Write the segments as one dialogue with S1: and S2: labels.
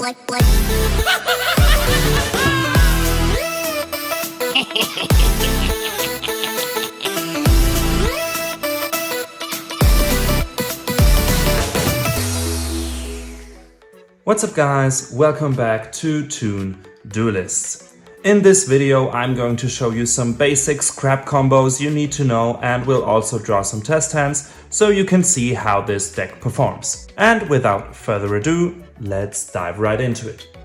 S1: What's up guys, welcome back to Toon Duelists. In this video I'm going to show you some basic scrap combos you need to know, and we'll also draw some test hands so you can see how this deck performs. And without further ado, let's dive right into it.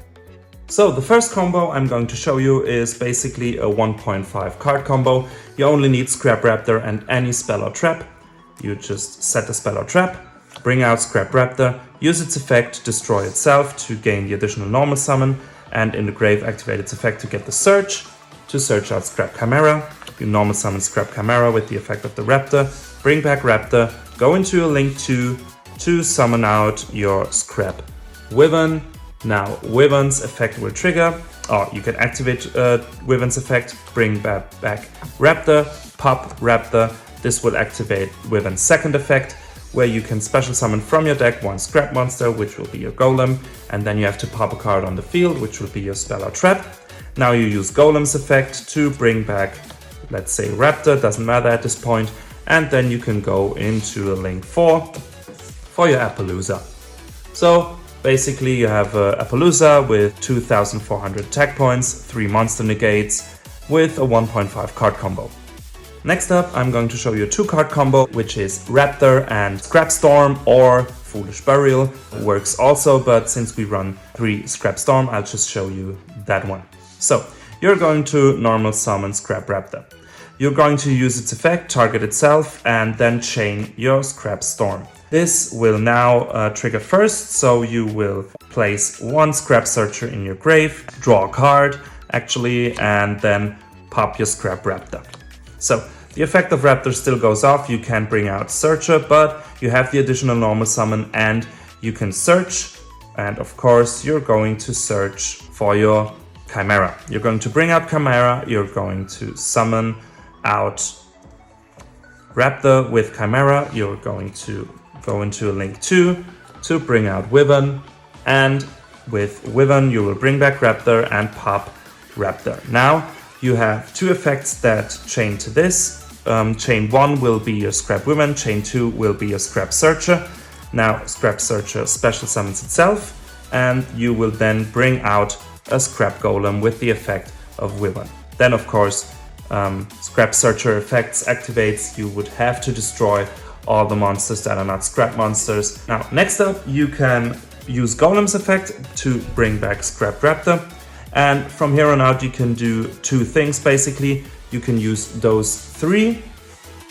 S1: So the first combo I'm going to show you is basically a 1.5 card combo. You only need Scrap Raptor and any spell or trap. You just set the spell or trap, bring out Scrap Raptor, use its effect, destroy itself to gain the additional normal summon, and in the grave activate its effect to get the search, to search out Scrap Chimera. You normal summon Scrap Chimera with the effect of the Raptor, bring back Raptor, go into a Link 2 to summon out your Scrap Wyvern. Now Wyvern's effect will trigger, or you can activate Wyvern's effect, bring back Raptor, pop Raptor. This will activate Wyvern's second effect, where you can special summon from your deck one scrap monster, which will be your golem, and then you have to pop a card on the field, which will be your spell or trap. Now you use Golem's effect to bring back, let's say Raptor, doesn't matter at this point, and then you can go into a Link 4 for your Appaloosa. So basically you have Appaloosa with 2400 attack points, 3 monster negates, with a 1.5 card combo. Next up, I'm going to show you a 2-card combo, which is Raptor and Scrap Storm, or Foolish Burial. Works also, but since we run 3 Scrap Storm, I'll just show you that one. So, you're going to normal summon Scrap Raptor. You're going to use its effect, target itself, and then chain your Scrap Storm. This will now trigger first, so you will place 1 Scrap Searcher in your grave, draw a card, actually, and then pop your Scrap Raptor. So, the effect of Raptor still goes off. You can bring out Searcher, but you have the additional normal summon and you can search. And of course, you're going to search for your Chimera. You're going to bring out Chimera, you're going to summon out Raptor with Chimera. You're going to go into a Link 2 to bring out Wyvern. And with Wyvern, you will bring back Raptor and pop Raptor. Now, you have 2 effects that chain to this. Chain 1 will be your Scrap Wyvern, chain 2 will be your Scrap Searcher. Now Scrap Searcher special summons itself, and you will then bring out a Scrap Golem with the effect of Wyvern. Then of course, Scrap Searcher effects activates, you would have to destroy all the monsters that are not Scrap monsters. Now next up, you can use Golem's effect to bring back Scrap Raptor. And from here on out, you can do 2 things basically. You can use those 3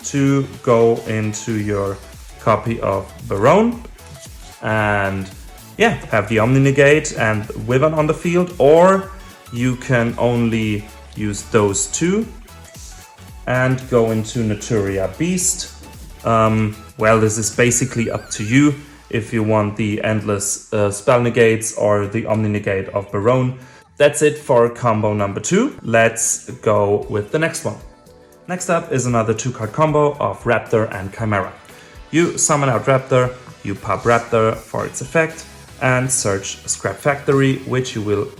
S1: to go into your copy of Barone and yeah, have the Omni Negate and Wyvern on the field, or you can only use those 2 and go into Naturia Beast. Well, this is basically up to you if you want the endless spell negates or the Omni Negate of Barone. That's it for combo number 2. Let's go with the next one. Next up is another 2-card combo of Raptor and Chimera. You summon out Raptor, you pop Raptor for its effect, and search Scrap Factory, which you will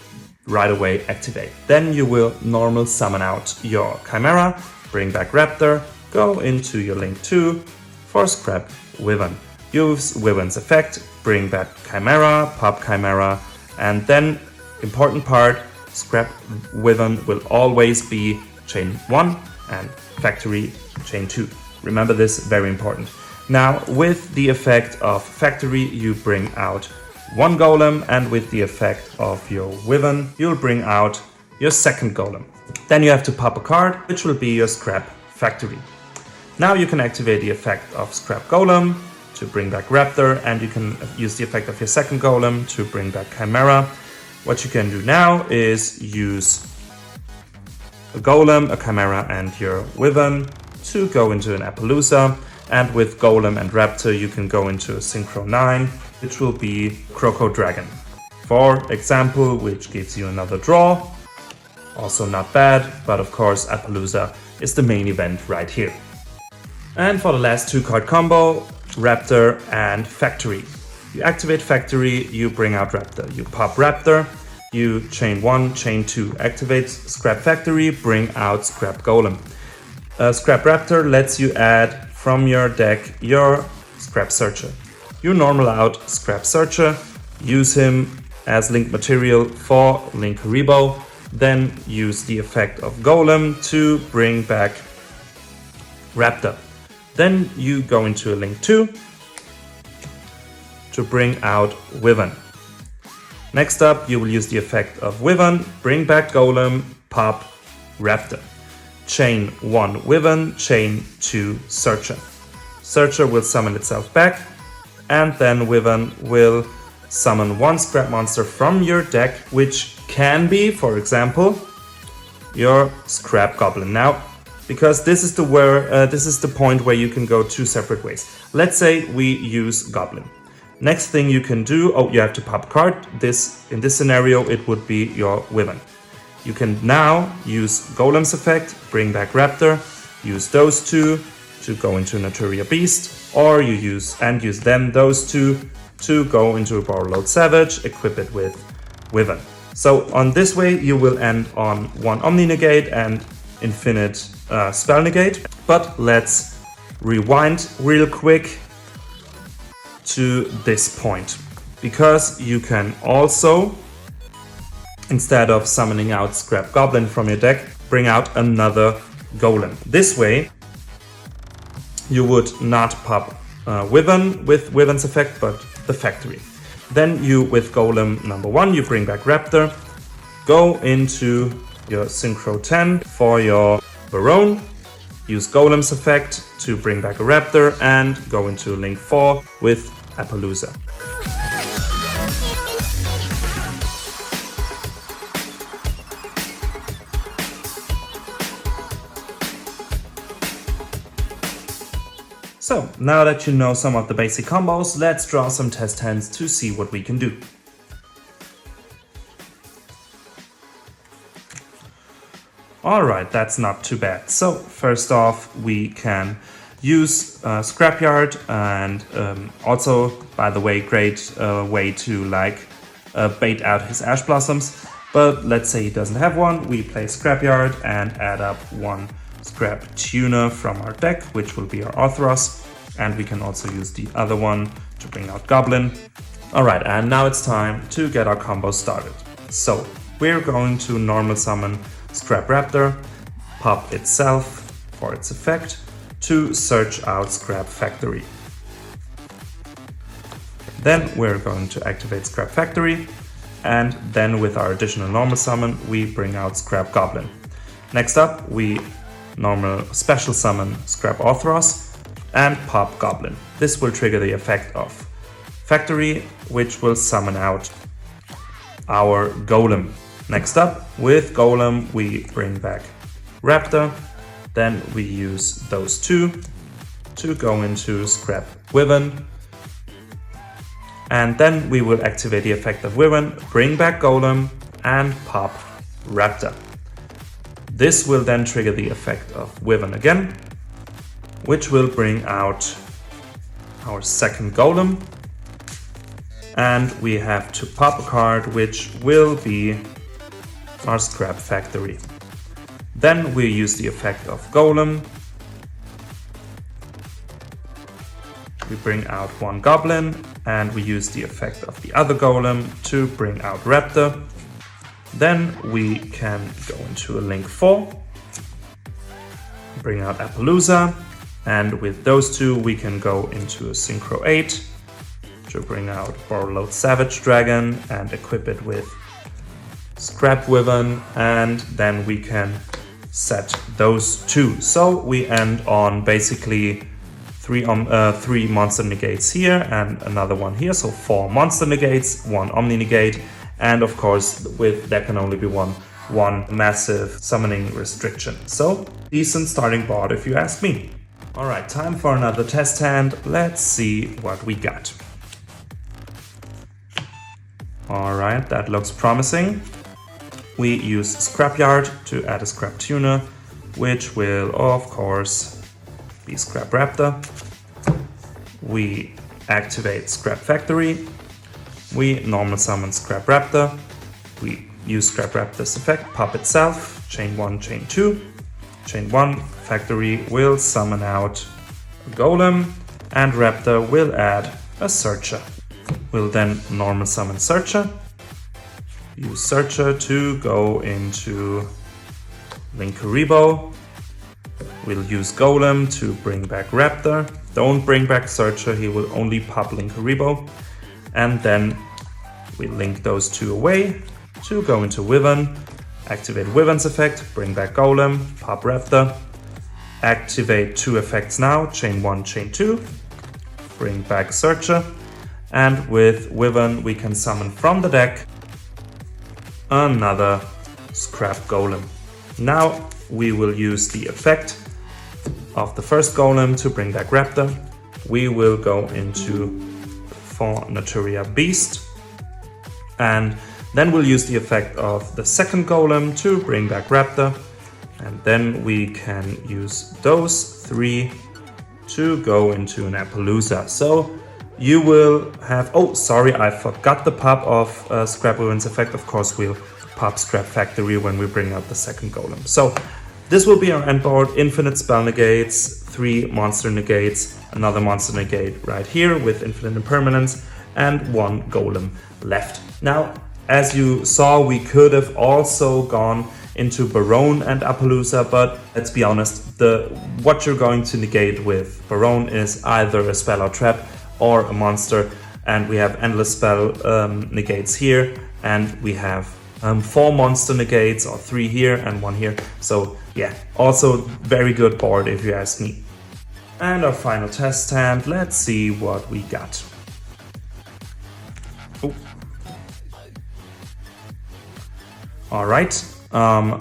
S1: right away activate. Then you will normal summon out your Chimera, bring back Raptor, go into your Link 2 for Scrap Wyvern. Use Wyvern's effect, bring back Chimera, pop Chimera, and then important part, Scrap Wyvern will always be chain 1 and Factory chain 2. Remember this, very important. Now with the effect of Factory, you bring out 1 Golem, and with the effect of your Wyvern, you'll bring out your second Golem. Then you have to pop a card, which will be your Scrap Factory. Now you can activate the effect of Scrap Golem to bring back Raptor, and you can use the effect of your second Golem to bring back Chimera. What you can do now is use a Golem, a Chimera, and your Wyvern to go into an Appaloosa. And with Golem and Raptor, you can go into a Synchro 9, which will be Croco Dragon, for example, which gives you another draw. Also not bad, but of course Appaloosa is the main event right here. And for the last 2-card combo, Raptor and Factory. You activate Factory, you bring out Raptor. You pop Raptor, you chain 1, chain 2. Activate Scrap Factory, bring out Scrap Golem. Scrap Raptor lets you add from your deck your Scrap Searcher. You normal out Scrap Searcher, use him as link material for Link Rebo, then use the effect of Golem to bring back Raptor. Then you go into a link 2 to bring out Wyvern. Next up, you will use the effect of Wyvern, bring back Golem, pop Raptor. Chain 1 Wyvern, chain 2 Searcher. Searcher will summon itself back, and then Wyvern will summon 1 scrap monster from your deck, which can be, for example, your Scrap Goblin. Now, because this is the point where you can go 2 separate ways. Let's say we use Goblin. Next thing you can do, you have to pop a card. In this scenario, it would be your Wyvern. You can now use Golem's effect, bring back Raptor, use those 2 to go into Naturia Beast, or you use those 2 to go into a Borrowload Savage, equip it with Wyvern. So on this way, you will end on 1 Omni Negate and infinite spell negate. But let's rewind real quick to this point, because you can also, instead of summoning out Scrap Goblin from your deck, bring out another Golem. This way you would not pop Wyvern with Wyvern's effect, but the Factory. Then you, with Golem number 1, you bring back Raptor, go into your Synchro 10 for your Barone, use Golem's effect to bring back a Raptor, and go into Link 4 with Appaloosa. So, now that you know some of the basic combos, let's draw some test hands to see what we can do. Alright, that's not too bad. So, first off, we can use Scrapyard, and also, by the way, great way to bait out his Ash Blossoms. But let's say he doesn't have one, we play Scrapyard and add up 1 Scrap Tuner from our deck, which will be our Orthros, and we can also use the other one to bring out Goblin. Alright, and now it's time to get our combo started. So, we're going to normal summon Scrap Raptor, pop itself for its effect, to search out Scrap Factory. Then we're going to activate Scrap Factory, and then with our additional normal summon, we bring out Scrap Goblin. Next up, we normal special summon Scrap Orthros and pop Goblin. This will trigger the effect of Factory, which will summon out our Golem. Next up, with Golem, we bring back Raptor, then we use those 2 to go into Scrap Wyvern, and then we will activate the effect of Wyvern, bring back Golem, and pop Raptor. This will then trigger the effect of Wyvern again, which will bring out our second Golem, and we have to pop a card, which will be our Scrap Factory. Then we use the effect of Golem, we bring out 1 Goblin, and we use the effect of the other Golem to bring out Raptor. Then we can go into a Link 4, bring out Appaloosa, and with those 2 we can go into a Synchro 8 to bring out Borrowload Savage Dragon and equip it with Scrap Wyvern, and then we can set those 2. So we end on basically 3 monster negates here and another one here, so 4 monster negates, 1 Omni negate, and of course there can only be one massive summoning restriction. So decent starting board if you ask me. Alright, time for another test hand. Let's see what we got. Alright, that looks promising. We use Scrapyard to add a Scrap Tuner, which will of course be Scrap Raptor. We activate Scrap Factory. We normal summon Scrap Raptor. We use Scrap Raptor's effect, pop itself, chain 1, chain 2. Chain 1, Factory will summon out a Golem, and Raptor will add a Searcher. We'll then normal summon Searcher. Use Searcher to go into Linkuriboh. We'll use Golem to bring back Raptor. Don't bring back Searcher, he will only pop Linkuriboh. And then we link those two away to go into Wyvern. Activate Wyvern's effect, bring back Golem, pop Raptor. Activate two effects now, chain 1, chain 2. Bring back Searcher. And with Wyvern we can summon from the deck another Scrap Golem. Now we will use the effect of the first Golem to bring back Raptor. We will go into for Naturia Beast, and then we'll use the effect of the second Golem to bring back Raptor, and then we can use those three to go into an Appaloosa. So you will have, oh sorry, I forgot the pop of Scrap Wyvern's effect. Of course we'll pop Scrap Factory when we bring out the second Golem. So this will be our end board: infinite spell negates, 3 monster negates, another monster negate right here with infinite impermanence, and 1 Golem left. Now, as you saw, we could have also gone into Barone and Appaloosa, but let's be honest, what you're going to negate with Barone is either a spell or trap or a monster, and we have endless spell negates here, and we have 4 monster negates, or 3 here and 1 here. So yeah, also very good board if you ask me. And our final test hand, let's see what we got. Oh. Alright,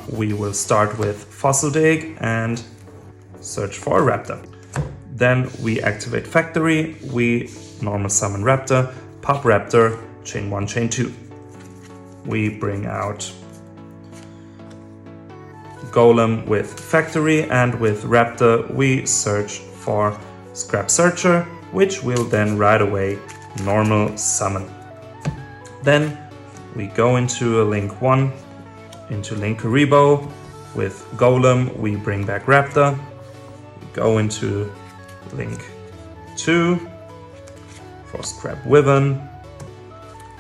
S1: we will start with Fossil Dig and search for a Raptor. Then we activate Factory, we normal summon Raptor, pop Raptor, chain 1, chain 2. We bring out Golem with Factory, and with Raptor we search for Scrap Searcher, which will then right away normal summon. Then we go into a Link 1, into Linkuriboh. With Golem we bring back Raptor. We go into Link 2 for Scrap Wyvern.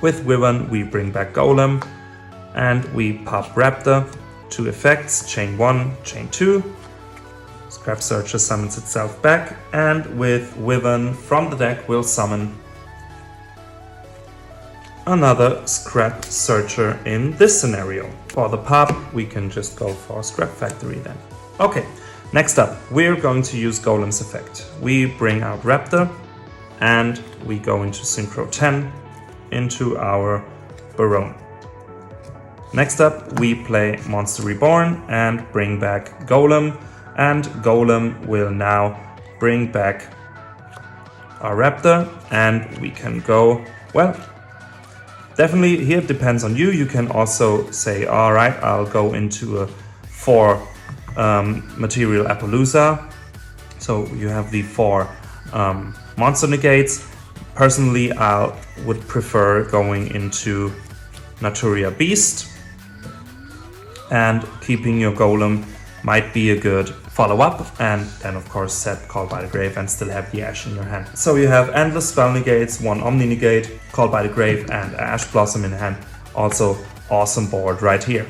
S1: With Wyvern we bring back Golem, and we pop Raptor. 2 effects, chain 1, chain 2. Scrap Searcher summons itself back, and with Wyvern from the deck we'll summon another Scrap Searcher in this scenario. For the pop we can just go for Scrap Factory then. Okay, next up we're going to use Golem's effect. We bring out Raptor, and we go into Synchro 10 into our Barone. Next up we play Monster Reborn and bring back Golem, and Golem will now bring back our Raptor, and we can go, well, definitely here it depends on you. You can also say, alright, I'll go into a 4 material Appaloosa. So you have the 4 monster negates. Personally, I would prefer going into Naturia Beast, and keeping your Golem might be a good follow-up, and then of course set Call by the Grave and still have the Ash in your hand. So you have endless spell negates, 1 Omni negate, Call by the Grave, and Ash Blossom in hand. Also awesome board right here.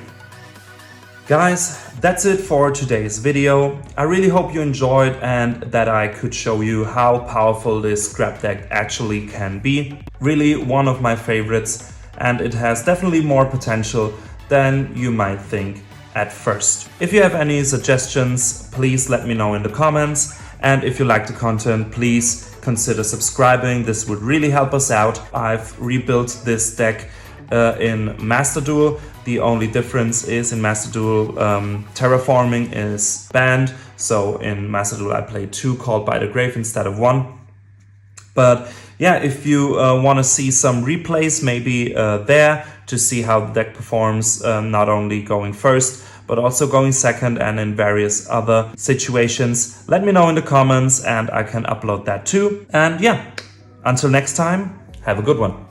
S1: Guys, that's it for today's video. I really hope you enjoyed and that I could show you how powerful this scrap deck actually can be. Really one of my favorites, and it has definitely more potential than you might think at first. If you have any suggestions, please let me know in the comments. And if you like the content, please consider subscribing. This would really help us out. I've rebuilt this deck in Master Duel. The only difference is in Master Duel, terraforming is banned. So in Master Duel I played 2 Called by the Grave instead of 1. But yeah, if you want to see some replays, maybe there to see how the deck performs, not only going first, but also going second and in various other situations, let me know in the comments and I can upload that too. And yeah, Until next time, have a good one.